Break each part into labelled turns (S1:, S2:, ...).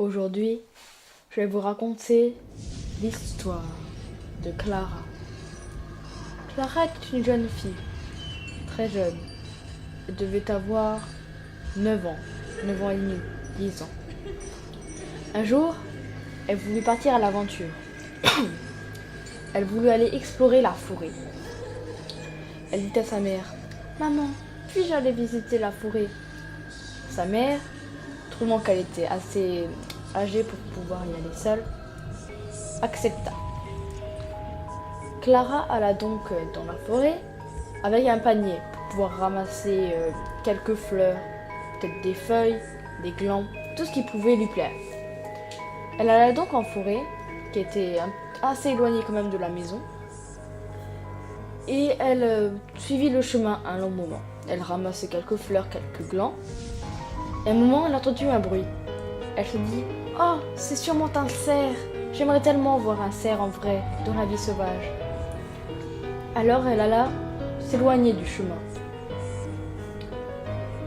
S1: Aujourd'hui, je vais vous raconter l'histoire de Clara. Clara est une jeune fille, très jeune. Elle devait avoir 9 ans et demi, 10 ans. Un jour, elle voulut partir à l'aventure. Elle voulut aller explorer la forêt. Elle dit à sa mère: « Maman, puis-je aller visiter la forêt ?» Sa mère, trouvant qu'elle était assez âgée pour pouvoir y aller seule, accepta. Clara alla donc dans la forêt avec un panier pour pouvoir ramasser quelques fleurs, peut-être des feuilles, des glands, tout ce qui pouvait lui plaire. Elle alla donc en forêt, qui était assez éloignée quand même de la maison, et elle suivit le chemin un long moment. Elle ramassait quelques fleurs, quelques glands. Et à un moment, elle entendit un bruit. Elle se dit: « Oh, c'est sûrement un cerf. J'aimerais tellement voir un cerf en vrai, dans la vie sauvage. » Alors elle alla s'éloigner du chemin.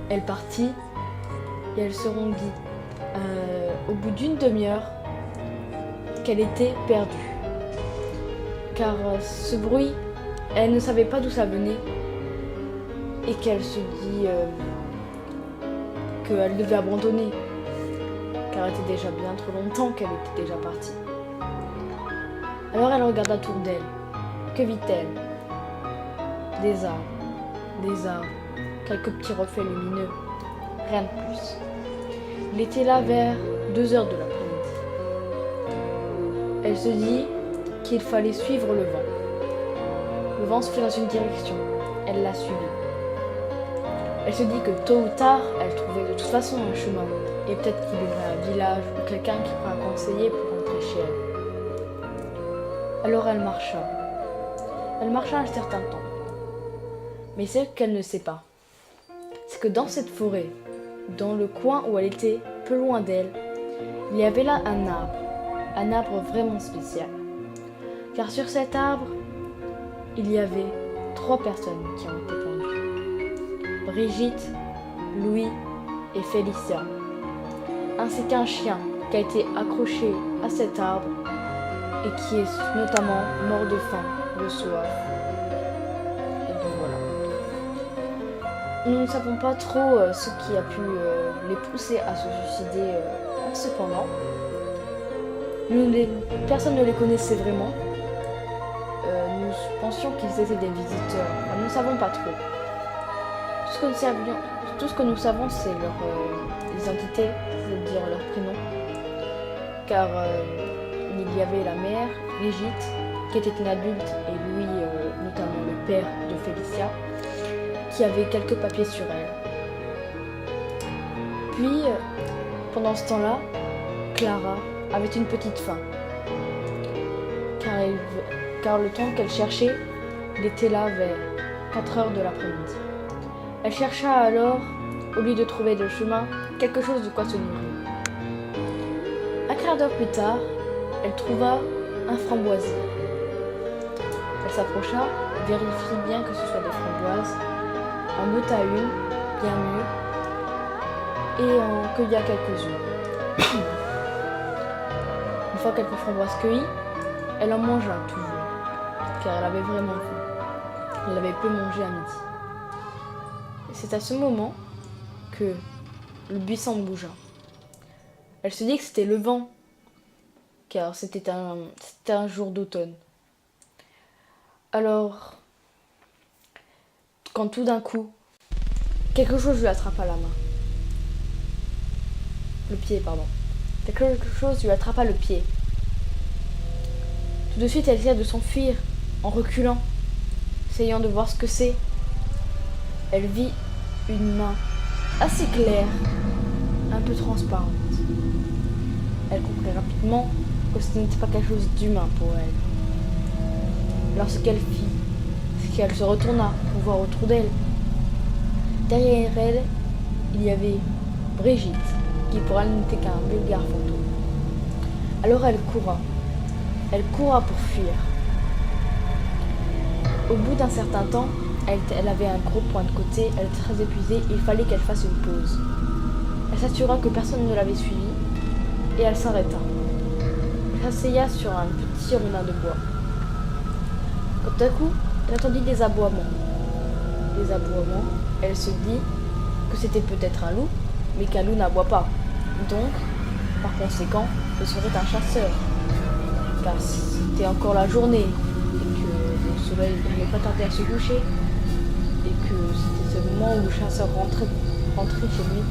S1: Elle partit et elle se rendit au bout d'une demi-heure qu'elle était perdue. Car ce bruit, elle ne savait pas d'où ça venait et qu'elle se dit qu'elle devait abandonner, car elle était déjà bien trop longtemps qu'elle était déjà partie. Alors elle regarda autour d'elle. Que vit-elle? Des arbres, quelques petits reflets lumineux, rien de plus. Il était là vers 2 heures de l'après-midi. Elle se dit qu'il fallait suivre le vent. Le vent soufflait dans une direction, elle l'a suivi. Elle se dit que tôt ou tard, elle trouverait de toute façon un chemin, et peut-être qu'il y aurait un village ou quelqu'un qui pourrait la conseiller pour rentrer chez elle. Alors elle marcha. Elle marcha un certain temps. Mais ce qu'elle ne sait pas, c'est que dans cette forêt, dans le coin où elle était, peu loin d'elle, il y avait là un arbre vraiment spécial. Car sur cet arbre, il y avait 3 personnes qui ont été pendues. Brigitte, Louis et Félicia, ainsi qu'un chien qui a été accroché à cet arbre et qui est notamment mort de faim, de soif. Et donc voilà. Nous ne savons pas trop ce qui a pu les pousser à se suicider cependant. Personne ne les connaissait vraiment. Nous pensions qu'ils étaient des visiteurs. Enfin, nous ne savons pas trop. Tout ce que nous savons, c'est leur identité, c'est-à-dire leur prénom. Car il y avait la mère, Brigitte, qui était une adulte, et Louis, notamment le père de Félicia, qui avait quelques papiers sur elle. Puis, pendant ce temps-là, Clara avait une petite faim. Car le temps qu'elle cherchait, il était là vers 4 heures de l'après-midi. Elle chercha alors, au lieu de trouver le chemin, quelque chose de quoi se nourrir. Un quart d'heure plus tard, elle trouva un framboisier. Elle s'approcha, vérifie bien que ce soit des framboises, en ôta une, bien mûre, et en cueilla quelques-unes. Une fois quelques framboises cueillies, elle en mangea toujours, car elle avait vraiment faim. Elle avait peu mangé à midi. C'est à ce moment que le buisson bougea. Elle se dit que c'était le vent, car c'était un jour d'automne. Alors, quand tout d'un coup, quelque chose lui attrapa la main. Le pied, pardon. Quelque chose lui attrapa le pied. Tout de suite, elle essaya de s'enfuir en reculant, essayant de voir ce que c'est. Elle vit une main assez claire, un peu transparente. Elle comprit rapidement que ce n'était pas quelque chose d'humain pour elle. Alors ce qu'elle fit, c'est qu'elle se retourna pour voir autour d'elle. Derrière elle, il y avait Brigitte, qui pour elle n'était qu'un vulgaire fantôme. Alors elle coura pour fuir. Au bout d'un certain temps, elle avait un gros point de côté, elle était très épuisée et il fallait qu'elle fasse une pause. Elle s'assura que personne ne l'avait suivie, et elle s'arrêta. Elle s'asseya sur un petit rondin de bois. Tout à coup, elle entendit des aboiements. Des aboiements, elle se dit que c'était peut-être un loup, mais qu'un loup n'aboie pas. Donc, par conséquent, ce serait un chasseur. Car c'était encore la journée et que le soleil n'allait pas tarder à se coucher et que c'était ce moment où le chasseur rentrait chez lui.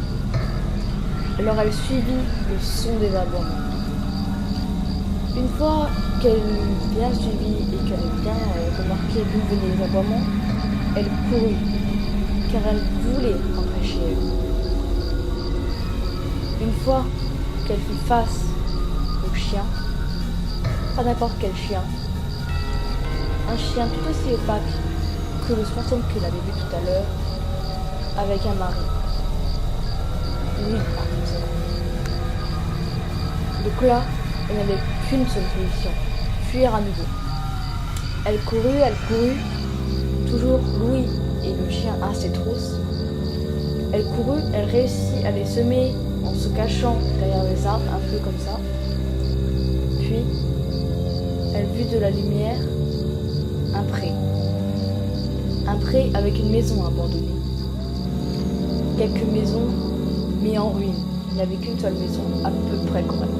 S1: Alors elle suivit le son des aboiements. Une fois qu'elle eut bien suivi et qu'elle eut bien remarqué d'où venaient les aboiements, elle courut, car elle voulait rentrer chez elle. Une fois qu'elle fut face au chien, pas n'importe quel chien, un chien tout aussi opaque que le fantôme qu'elle avait vu tout à l'heure, avec un mari. Oui, par contre. Donc là, elle n'avait qu'une seule solution, fuir à nouveau. Elle courut, toujours Louis et le chien à ses trousses. Elle courut, elle réussit à les semer en se cachant derrière les arbres, un peu comme ça. Puis, elle vit de la lumière, un pré. Un pré avec une maison abandonnée. Quelques maisons, mais en ruine. Il n'y avait qu'une seule maison, à peu près correcte.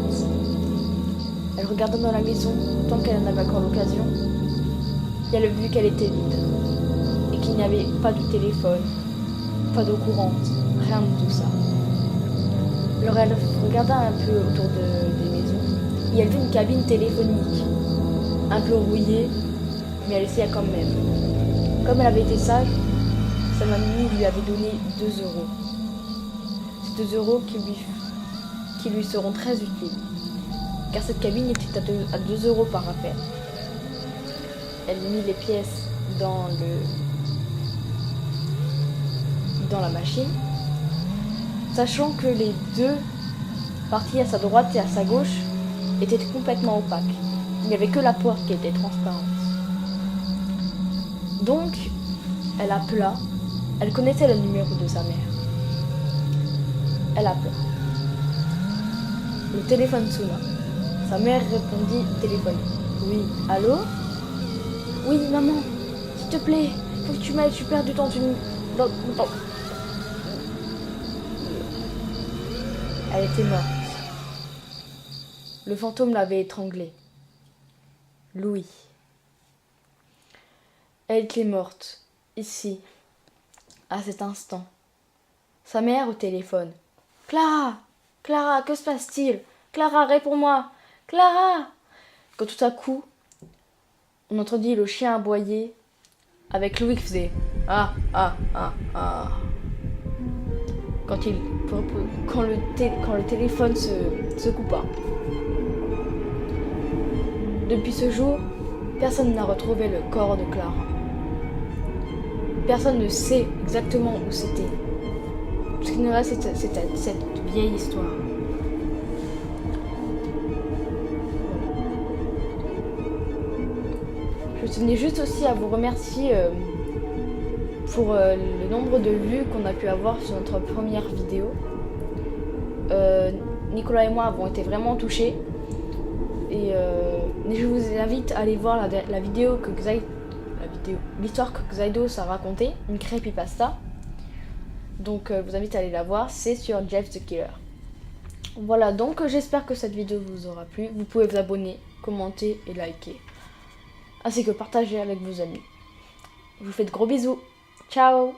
S1: Elle regarda dans la maison, tant qu'elle en avait encore l'occasion, et elle vit qu'elle était vide, et qu'il n'y avait pas de téléphone, pas d'eau courante, rien de tout ça. Alors elle regarda un peu autour des maisons, et elle vit une cabine téléphonique, un peu rouillée, mais elle essaya quand même. Comme elle avait été sage, sa mamie lui avait donné 2 euros. Ces 2 euros qui lui seront très utiles, car cette cabine était à 2 euros par affaire. Elle mit les pièces dans la machine, sachant que les 2 parties à sa droite et à sa gauche étaient complètement opaques. Il n'y avait que la porte qui était transparente. Donc, elle appela. Elle connaissait le numéro de sa mère. Elle appela. Le téléphone sonna. Sa mère répondit au téléphone. Oui, allô? Oui, maman, s'il te plaît, faut que tu m'aides, je suis perdue dans une... Elle était morte. Le fantôme l'avait étranglée. Louis. Elle était morte, ici, à cet instant. Sa mère au téléphone. Clara! Clara, que se passe-t-il? Clara, réponds-moi! Clara! Quand tout à coup, on entendit le chien aboyer avec Louis qui faisait ah ah ah ah quand le téléphone se coupa. Depuis ce jour, personne n'a retrouvé le corps de Clara. Personne ne sait exactement où c'était. Ce qu'il nous reste, c'est cette vieille histoire. Je tenais juste aussi à vous remercier pour le nombre de vues qu'on a pu avoir sur notre première vidéo. Nicolas et moi avons été vraiment touchés. Et je vous invite à aller voir la vidéo que l'histoire que Xaidos a racontée, une creepypasta. Donc je vous invite à aller la voir, c'est sur Jeff the Killer. Voilà, donc j'espère que cette vidéo vous aura plu. Vous pouvez vous abonner, commenter et liker, ainsi que partager avec vos amis. Je vous fais de gros bisous. Ciao!